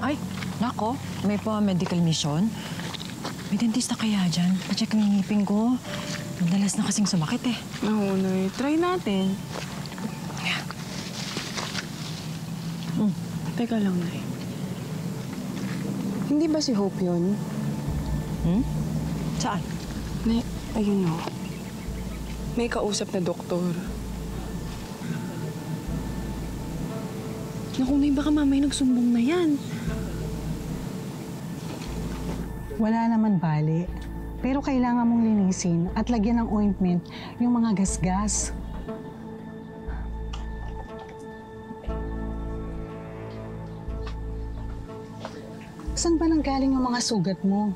Ay, nako. May pa-medical mission. May dentista kaya dyan. Pa-check ng ngipin ko. Madalas na kasing sumakit eh. Oo, Nay. Try natin. Teka lang, Nay. Hindi ba si Hope yun? Saan? Nay, ayun o. May kausap na doktor. Naku, Nay, baka mamay nagsumbong na yan. Wala naman bali. Pero kailangan mong linisin at lagyan ng ointment yung mga gasgas. Saan ba nanggaling yung mga sugat mo?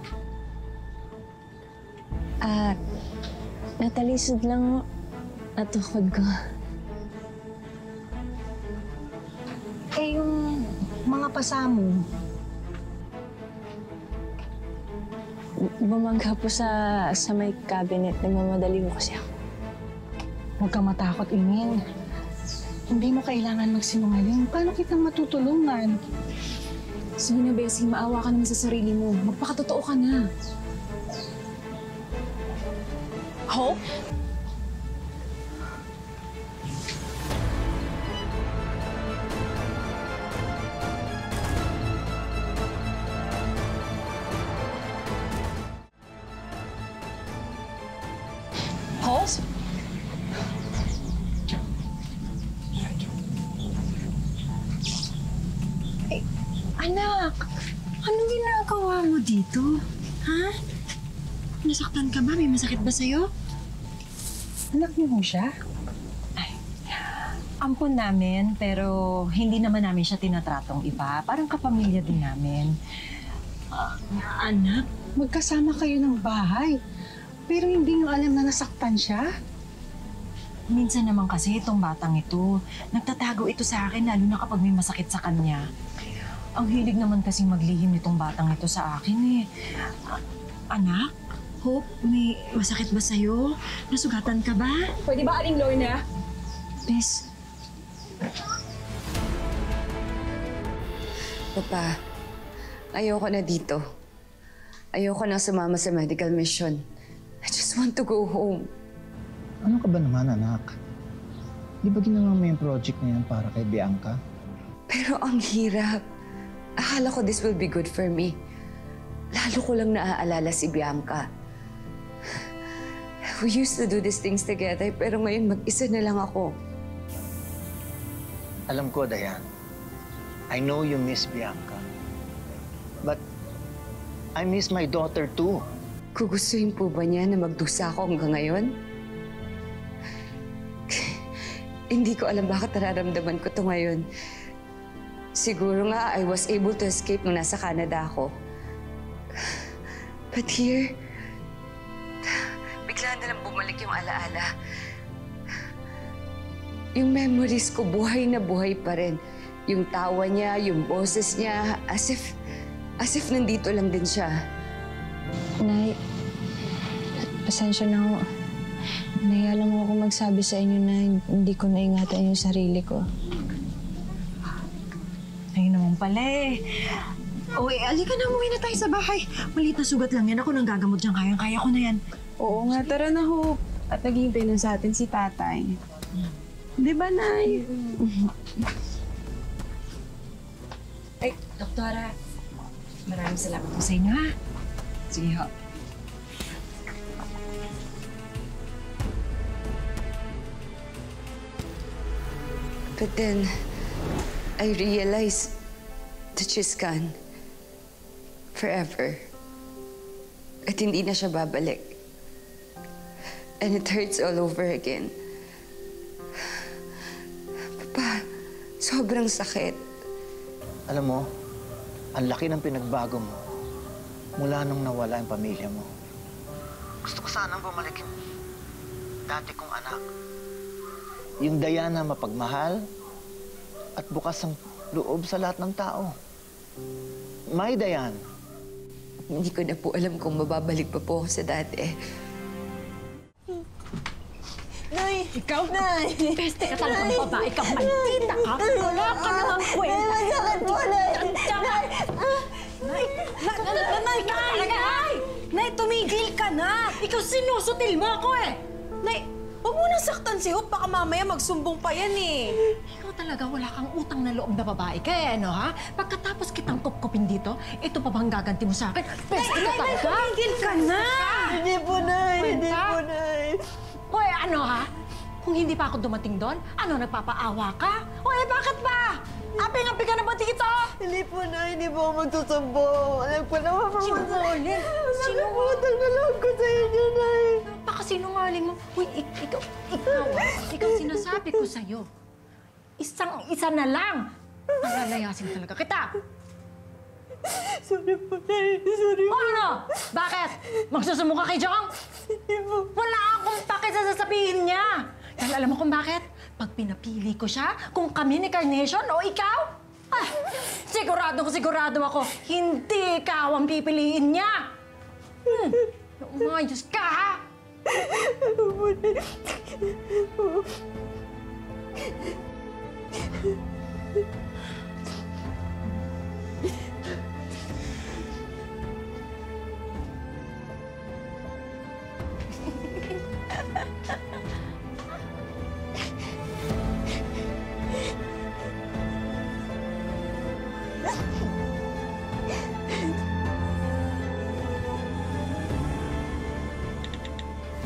Natalisod lang at tukod ko. Eh, yung mga pasa mo, Bumangga po sa may cabinet. Nagmamadali mo kasi ako. huwag kang matakot, Inin. Hindi mo kailangan magsinungaling. Paano kitang matutulungan? Sige na, Bessie. Maawa ka naman sa sarili mo. Magpakatotoo ka na. Hope? Hope? Anak, anong ginagawa mo dito? Ha? Nasaktan ka ba? May masakit ba sa'yo? Anak niyo mo siya? Ampon namin, pero hindi naman namin siya tinatratong iba. Parang kapamilya din namin. Anak, magkasama kayo ng bahay. Pero hindi niyo alam na nasaktan siya? Minsan naman kasi itong batang ito, nagtatago ito sa akin lalo na kapag may masakit sa kanya. Ang hilig naman kasing maglihim nitong batang ito sa akin eh. Anak? Hope, may masakit ba sa'yo? Nasugatan ka ba? Pwede ba, Aling Lorna? Bes, Papa, ayoko na dito. Ayoko na sumama sa medical mission. I just want to go home. Ano ka ba naman, anak? Di ba ginawa mo yung project na yan para kay Bianca? Pero ang hirap. Akala ko this will be good for me. Lalo ko lang naaalala si Bianca. We used to do these things together, pero ngayon mag-isa na lang ako. Alam ko, Dayan. I know you miss Bianca. But I miss my daughter too. Gugustuhin po ba niya na magdusa ako hanggang ngayon? Hindi ko alam bakit nararamdaman ko to ngayon. Siguro nga, I was able to escape nung nasa Canada ako. But here, bigla na lang bumalik yung alaala. Yung memories ko, buhay na buhay pa rin. Yung tawa niya, yung boses niya, as if nandito lang din siya. Nay, pasensya na ako. Nahiya lang ako magsabi sa inyo na hindi ko naingatan yung sarili ko. Ayun naman pala eh. Uy, alika na, umuwi na tayo sa bahay. Maliit na sugat lang yan. Ako nang gagamot dyan. Kayang-kaya ko na yan. Oo nga, tara na, Hope. At naghihintay na sa atin si Tatay. Di ba, Nay? Ay, Doktora. Maraming salamat po sa inyo, ha? Sige, ho. But then, I realized that she's gone. Forever. At hindi na siya babalik. And it hurts all over again. Papa, sobrang sakit. Alam mo, ang laki ng pinagbago mo mula nung nawala yung pamilya mo. Gusto ko sanang bumalik yung dati kong anak. Yung Diana mapagmahal at bukas ang loob sa lahat ng tao. May Diane. Hindi ko na po alam kung mababalik pa po ako sa dati. Nay! Ikaw, Nay! Peste ka talagang babae ka, maldita ka! Wala ka namang kwenta! Masakit po, Nay! Nay, Nay! Nay, tumigil ka na! Ikaw sinusutil mo ako eh! Nay, huwag mo nang saktan si Hope. Baka mamaya magsumbong pa yan eh. Ikaw talaga wala kang utang na loob na babae ka eh, ano ha? Pagkatapos kitang kupkupin dito, ito pa bang gaganti mo sa akin? Pwede ka talaga! Tumigil ka na! Hindi po, Nay! Hindi po, Nay! Hoy, ano ha? Kung hindi pa ako dumating doon, ano, nagpapaawa ka? Hoy, bakit ba? Aping-api ka na ba dito? Hindi po, Nay. Hindi po ako magsusumbong. Alam ko naman po. Sinungaling! Sinungaling na lang ko sa inyo, Nay. Napakasinungaling mo. Uy, ikaw sinasabi ko sa'yo. Isang-isa na lang. Palalayasin talaga kita. Sorry po, Nay. Sorry O ano? Bakit? Magsusumo ka kay Jong? po. Wala akong pake sa sasabihin niya. Dahil alam mo kung bakit? Pag pinapili ko siya, kung kami ni Carnation o ikaw, sigurado ako, hindi ikaw ang pipiliin niya. Umayos ka, ha?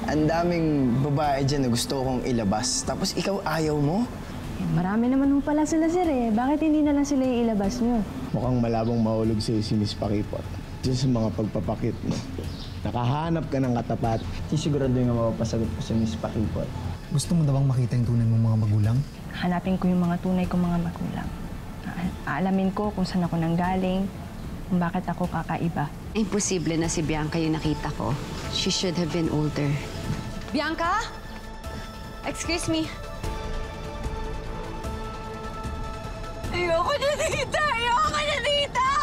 Ang daming babae dyan na gusto kong ilabas. Tapos ikaw ayaw mo? Marami naman ho pala sila, sir eh. Bakit hindi na lang sila yung ilabas nyo? Mukhang malabong mahulog sa'yo si Miss Pakipot. Diyan sa mga pagpapakit mo. Nakahanap ka ng katapat. Sisigurado yung mapapasagot ko sa Miss Pakipot. Gusto mo daw bang makita yung tunay mong mga magulang? Hanapin ko yung mga tunay kong mga magulang. Aalamin ko kung saan ako nanggaling, kung bakit ako kakaiba. Imposible na si Bianca yung nakita ko. She should have been older. Bianca? Excuse me. Ayoko na dito! Ayoko na dito!